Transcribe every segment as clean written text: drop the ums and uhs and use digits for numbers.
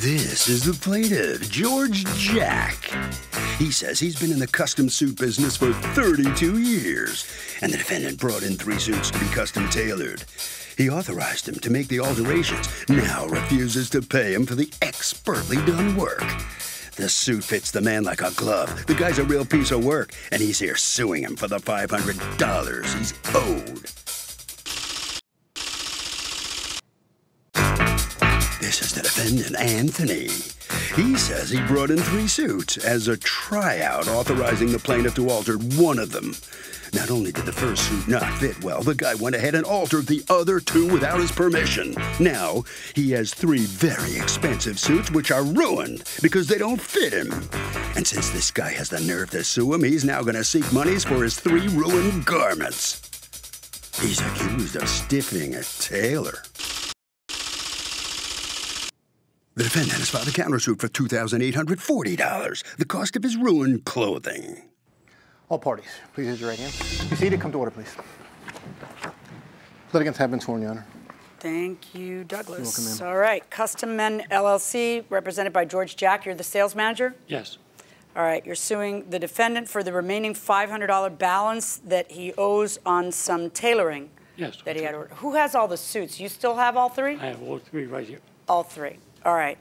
This is the plaintiff, George Jack. He says he's been in the custom suit business for 32 years, and the defendant brought in 3 suits to be custom tailored. He authorized him to make the alterations, now refuses to pay him for the expertly done work. The suit fits the man like a glove. The guy's a real piece of work, and he's here suing him for the $500 he's owed. This is the defendant, Anthony. He says he brought in 3 suits as a tryout, authorizing the plaintiff to alter one of them. Not only did the first suit not fit well, the guy went ahead and altered the other 2 without his permission. Now, he has 3 very expensive suits which are ruined because they don't fit him. And since this guy has the nerve to sue him, he's now going to seek monies for his 3 ruined garments. He's accused of stiffing a tailor. The defendant has filed a countersuit for $2,840, the cost of his ruined clothing. All parties, please raise your right hand. Be seated. Come to order, please. Litigants have been sworn, Your Honor. Thank you, Douglas. You're welcome, ma'am. All right, Custom Men LLC, represented by George Jack. You're the sales manager? Yes. All right, you're suing the defendant for the remaining $500 balance that he owes on some tailoring. Yes. That he had ordered. Who has all the suits? You still have all 3? I have all 3 right here. All 3. All right.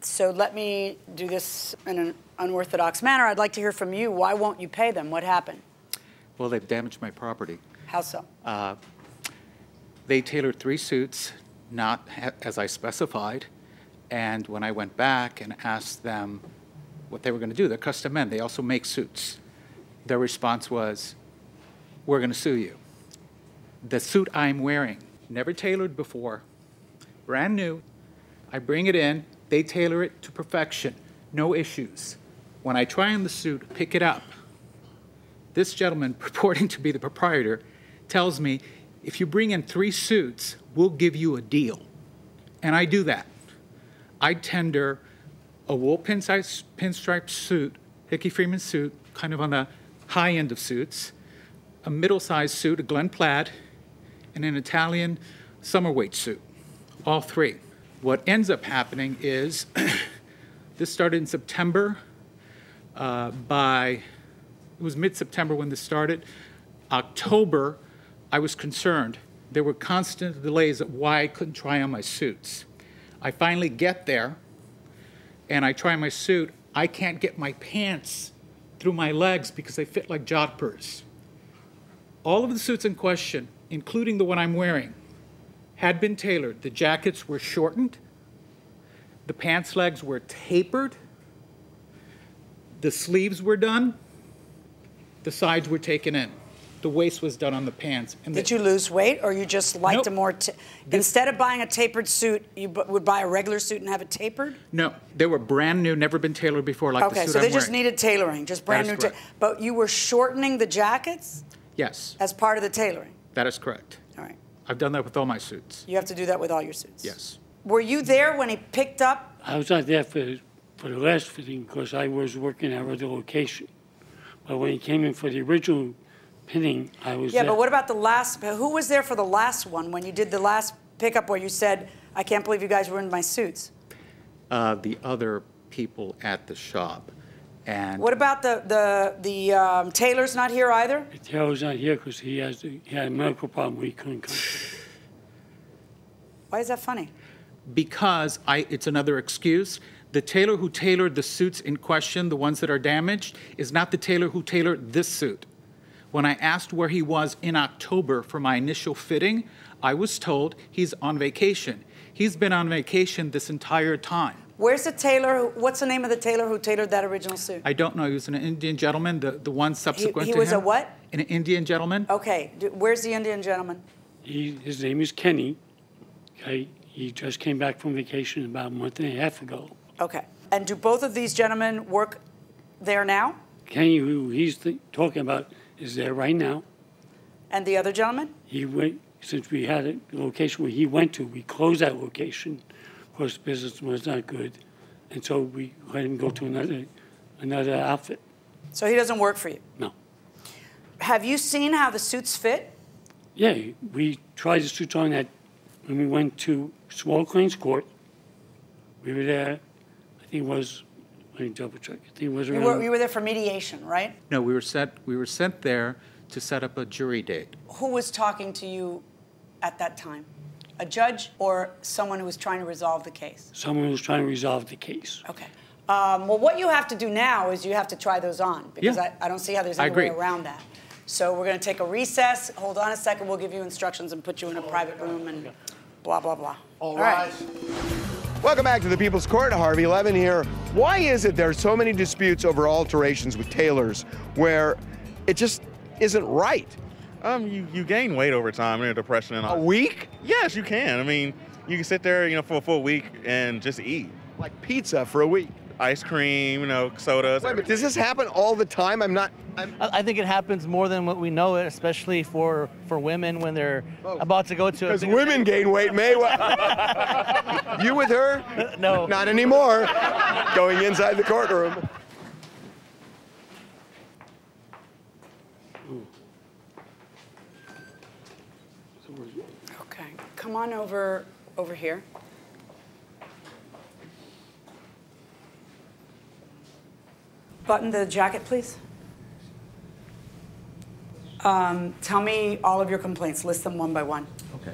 So let me do this in an unorthodox manner. I'd like to hear from you. Why won't you pay them? What happened? Well, they've damaged my property. How so? They tailored 3 suits, not as I specified, and when I went back and asked them what they were going to do, they're custom men, they also make suits. Their response was, we're going to sue you. The suit I'm wearing, never tailored before, brand new, I bring it in, they tailor it to perfection, no issues. When I try on the suit, pick it up, this gentleman, purporting to be the proprietor, tells me, if you bring in 3 suits, we'll give you a deal. And I do that. I tender a wool pinstripe suit, Hickey Freeman suit, kind of on the high end of suits, a middle-sized suit, a Glen Plaid, and an Italian summer weight suit, all 3. What ends up happening is, this started in September. It was mid-September when this started. October, I was concerned. There were constant delays of why I couldn't try on my suits. I finally get there, and I try my suit. I can't get my pants through my legs because they fit like jodhpurs. All of the suits in question, including the one I'm wearing, had been tailored. The jackets were shortened. The pants legs were tapered. The sleeves were done. The sides were taken in. The waist was done on the pants. And Did you lose weight, or you just liked Nope. a more... Instead of buying a tapered suit, you would buy a regular suit and have it tapered? No, they were brand new, never been tailored before like the suit Okay, so I'm they just wearing. needed tailoring, just brand That new. is correct. But you were shortening the jackets Yes, as part of the tailoring? that is correct. All right. I've done that with all my suits. You have to do that with all your suits? Yes. Were you there when he picked up? I was not there for the last fitting because I was working at another location. But when he came in for the original fitting, I was Yeah, there. but what about the last? Who was there for the last one when you did the last pickup where you said, I can't believe you guys ruined my suits? The other people at the shop. And What about the tailor's not here either? The tailor's not here because he had a medical problem where he couldn't come. Why is that funny? because it's another excuse. The tailor who tailored the suits in question, the ones that are damaged, is not the tailor who tailored this suit. When I asked where he was in October for my initial fitting, I was told he's on vacation. He's been on vacation this entire time. Where's the tailor? What's the name of the tailor who tailored that original suit? I don't know. He was an Indian gentleman, the one subsequent to him. He was a what? An Indian gentleman. Okay. Where's the Indian gentleman? His name is Kenny. Okay. He just came back from vacation about a month and a half ago. Okay. And do both of these gentlemen work there now? Kenny, who he's talking about, is there right now. And the other gentleman? He went, since we had a location where he went to, we closed that location. Of course, business was not good. And so we let him go to another outfit. So he doesn't work for you? No. Have you seen how the suits fit? Yeah, we tried the suits on that when we went to Small Claims Court. We were there, I think it was, let me double check. I think it was You around. were there for mediation, right? No, we were sent there to set up a jury date. Who was talking to you at that time? A judge or someone who was trying to resolve the case? Someone who was trying to resolve the case. Okay. Well, what you have to do now is you have to try those on, because Yeah. I don't see how there's I any way agree. around that. So we're going to take a recess. Hold on a second. We'll give you instructions and put you in a private room and blah, blah, blah. All right. rise. Welcome back to the People's Court. Harvey Levin here. Why is it there are so many disputes over alterations with tailors where it just isn't right? You gain weight over time in a depression and all. A week? Yes, you can. I mean, you can sit there, for a full week and just eat. Like pizza for a week. Ice cream, sodas. Wait, but does this happen all the time? I think it happens more than what we know it, especially for women when they're about to go to a Because bigger- women gain weight, May. You with her? No. Not anymore. Going inside the courtroom. Okay. Come on over here. Button the jacket, please. Tell me all of your complaints. List them one by one. Okay.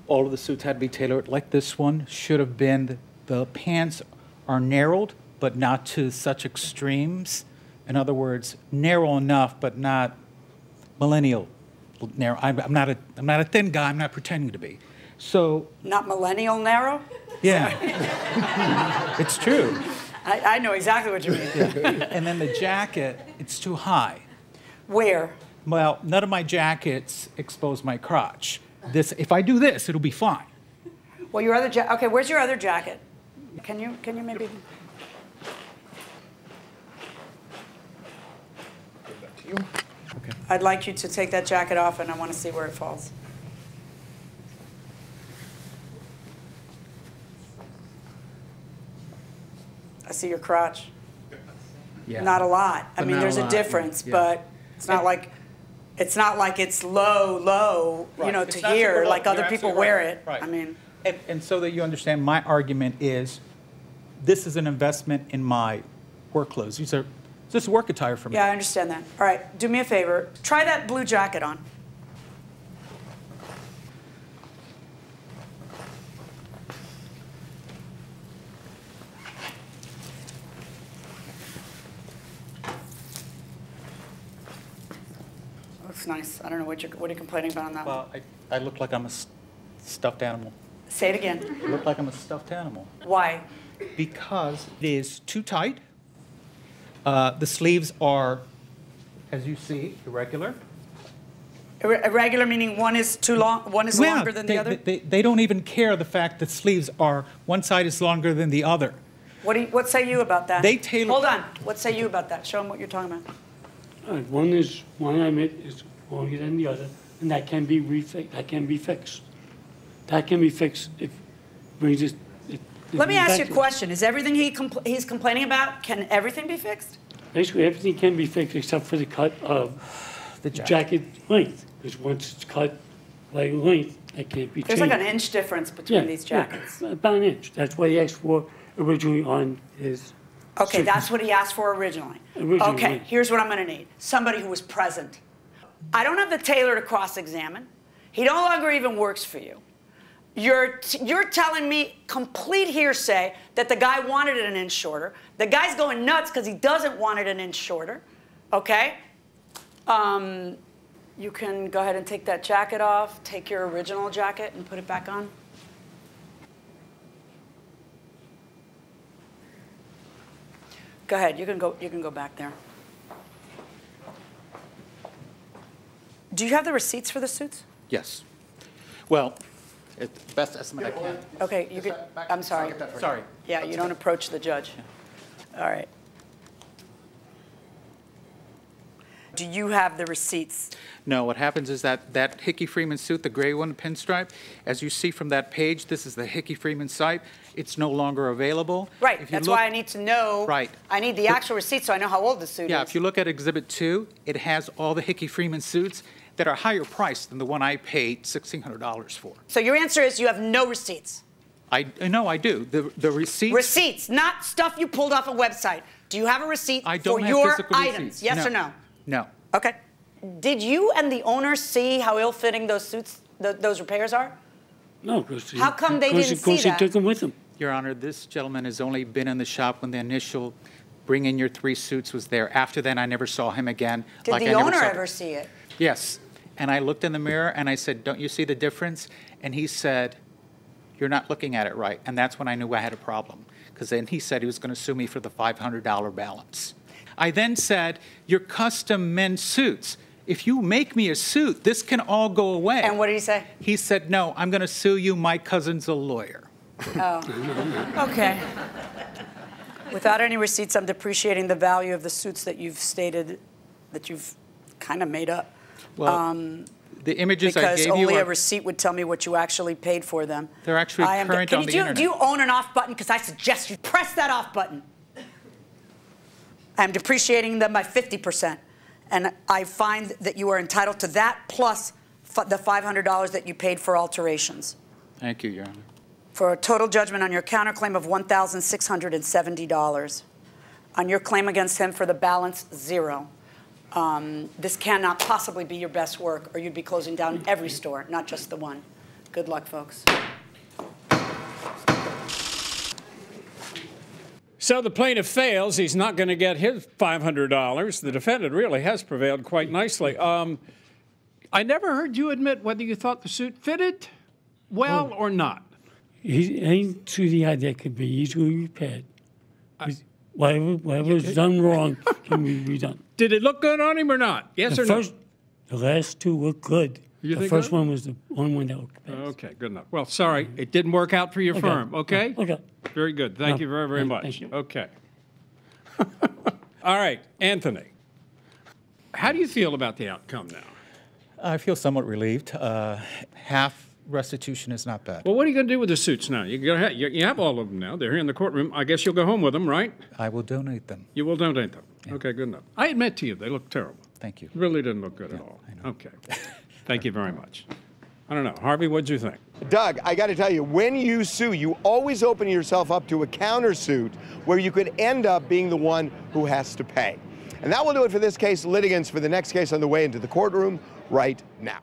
All of the suits had to be tailored like this one. Should have been, the pants are narrowed, but not to such extremes. In other words, narrow enough, but not millennial narrow. I'm not a thin guy. I'm not pretending to be. So, Not millennial narrow? yeah, it's true. I know exactly what you mean. And then the jacket, it's too high. Where? Well, none of my jackets expose my crotch. If I do this, it'll be fine. Well, your other jacket. Okay, where's your other jacket? Can you maybe? Okay. I'd like you to take that jacket off, and I want to see where it falls. I see your crotch. Yeah. Not a lot. I But mean, not there's a a lot, difference, yeah. but it's not like it's low, Right. to It's not here, super low. like other You're people absolutely wear right. it. Right. I mean, And so that you understand, my argument is, this is an investment in my work clothes. This is work attire for me. yeah, I understand that. All right, do me a favor. Try that blue jacket on. Looks nice. I don't know what you're complaining about on that one. Well, I look like I'm a stuffed animal. Say it again. I look like I'm a stuffed animal. Why? Because it is too tight. The sleeves are, as you see, irregular. Irregular meaning one is too long, one is longer than the other? They don't even care the fact that sleeves are, one side is longer than the other. What say you about that? They tailor- Hold on. What say you about that? Show them what you're talking about. One I admit is longer than the other, and that can be that can be fixed. That can be fixed if brings it. Let me ask you a question. Is everything he's complaining about, can everything be fixed? Basically, everything can be fixed except for the cut of The jacket length, because once it's cut by length, that can't be changed. There's like an inch difference between these jackets. Yeah, about an inch. That's what he asked for originally on his. Okay, that's what he asked for originally. Okay, here's what I'm going to need. Somebody who was present. I don't have the tailor to cross-examine. He no longer even works for you. You're telling me complete hearsay that the guy wanted it an inch shorter. The guy's going nuts because he doesn't want it an inch shorter. Okay? You can go ahead and take that jacket off, take your original jacket and put it back on. Go ahead, you can go back there. Do you have the receipts for the suits? Yes. Well, it's the best estimate I can. Okay, you could, I'm sorry. Sorry. Yeah, you don't approach the judge. All right. Do you have the receipts? No, what happens is that Hickey Freeman suit, the gray one, pinstripe, as you see from that page, this is the Hickey Freeman site. It's no longer available. Right, If you that's look- why I need to know. Right. I need the actual receipt so I know how old the suit Yeah, is. if you look at Exhibit 2, it has all the Hickey Freeman suits that are higher priced than the one I paid $1,600 for. So your answer is you have no receipts? No, I do. The receipts. Receipts, not stuff you pulled off a website. Do you have a receipt for your items? Yes or no? No. Okay. Did you and the owner see how ill-fitting those suits, those repairs are? No, because How come they didn't see Because he that? took them with him. Your Honor, this gentleman has only been in the shop when the initial bring in your 3 suits was there. After then, I never saw him again. Did the owner ever see it? Yes. And I looked in the mirror and I said, don't you see the difference? And he said, you're not looking at it right. And that's when I knew I had a problem. Because then he said he was going to sue me for the $500 balance. I then said, you're custom men's suits. If you make me a suit, this can all go away. And what did he say? He said, no, I'm going to sue you. My cousin's a lawyer. Oh. Okay. Without any receipts, I'm depreciating the value of the suits that you've stated, that you've kind of made up. Well, the images I gave you because only are, a receipt would tell me what you actually paid for them. They're actually current on the internet. Do you own an off button? Because I suggest you press that off button. I'm depreciating them by 50%. And I find that you are entitled to that plus the $500 that you paid for alterations. Thank you, Your Honor. For a total judgment on your counterclaim of $1,670. On your claim against him for the balance, $0. This cannot possibly be your best work, or you'd be closing down every store, not just the one. Good luck, folks. So the plaintiff fails. He's not going to get his $500. The defendant really has prevailed quite nicely. I never heard you admit whether you thought the suit fitted well or not. Any suit he had that could be easily repaired. Whatever was done wrong can be redone. Did it look good on him or not? Yes or no? The last 2 looked good. You the think first so? one was the only one that looked bad. Okay, good enough. Well, sorry, it didn't work out for your firm, okay? Okay. Very good. Thank you very, very much. Thank you. Okay. All right, Anthony. How do you feel about the outcome now? I feel somewhat relieved. Half restitution is not bad. Well, what are you going to do with the suits now? You have all of them now. They're here in the courtroom. I guess you'll go home with them, right? I will donate them. You will donate them. Yeah. Okay, good enough. I admit to you, they look terrible. Thank you. Really didn't look good at all. I know. Okay. Thank you very much. I don't know. Harvey, what'd you think? Doug, I got to tell you, when you sue, you always open yourself up to a countersuit where you could end up being the one who has to pay. And that will do it for this case. Litigants for the next case on the way into the courtroom right now.